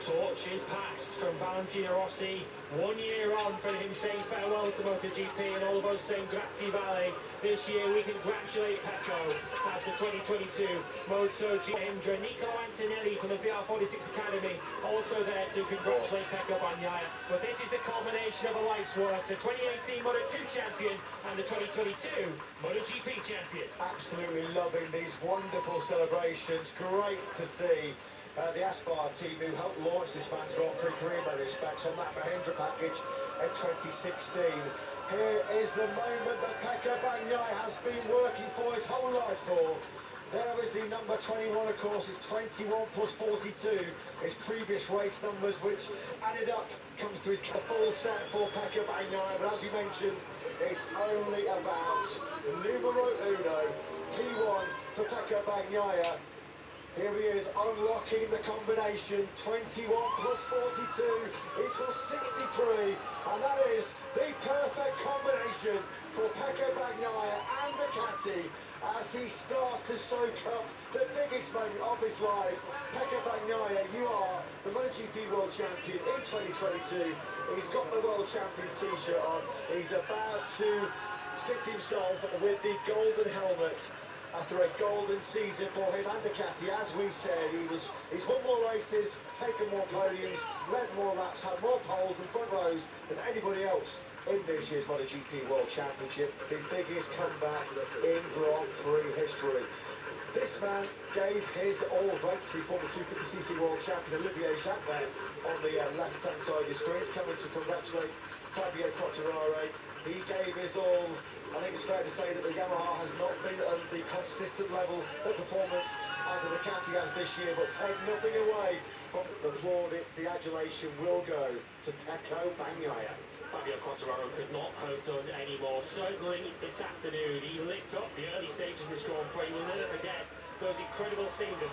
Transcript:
torch is passed from Valentino Rossi. 1 year on from him saying farewell to MotoGP, and all of us saying grazie vale. This year we congratulate Pecco as the 2022 MotoGP Indra. Nico Antonelli from the VR46 Academy also there to congratulate Pecco Bagnaia. But this is the culmination of a life's work. The 2018 Moto2 champion and the 2022 MotoGP champion. Absolutely loving these wonderful celebrations. Great to see the Aspar team who helped launch this Fans Grand Prix career by respects on that Mahindra package in 2016. Here is the moment that Pecco Bagnaia has been working for his whole life for. There is the number 21, of course, it's 21 plus 42, his previous race numbers, which added up comes to his full set for Pecco Bagnaia. But as you mentioned, it's only about numero uno, P1 for Pecco Bagnaia. Here he is, unlocking the combination. 21 plus 42 equals 63. And that is the perfect combination for Pecco Bagnaia and Ducati as he starts to soak up the biggest moment of his life. Pecco Bagnaia, you are the MotoGP World Champion in 2022. He's got the World Champions t-shirt on. He's about to fit himself with the golden helmet after a golden season for him and Ducati. As we said, he's won more races, taken more podiums, led more laps, had more poles and front rows than anybody else in this year's MotoGP World Championship. The biggest comeback in Grand Prix history. This man gave his all. Great to see former 250cc World Champion Olivier Jacques there on the left-hand side of the screen. He's coming to congratulate PB63. He gave his all. I think it's fair to say that the Yamaha has not been at the consistent level of performance as the Ducati has this year, but take nothing away from the plaudits. The adulation will go to Pecco Bagnaia. Fabio Quartararo could not have done any more. Certainly this afternoon he lit up the early stages of this Grand Prix. We'll never forget those incredible scenes as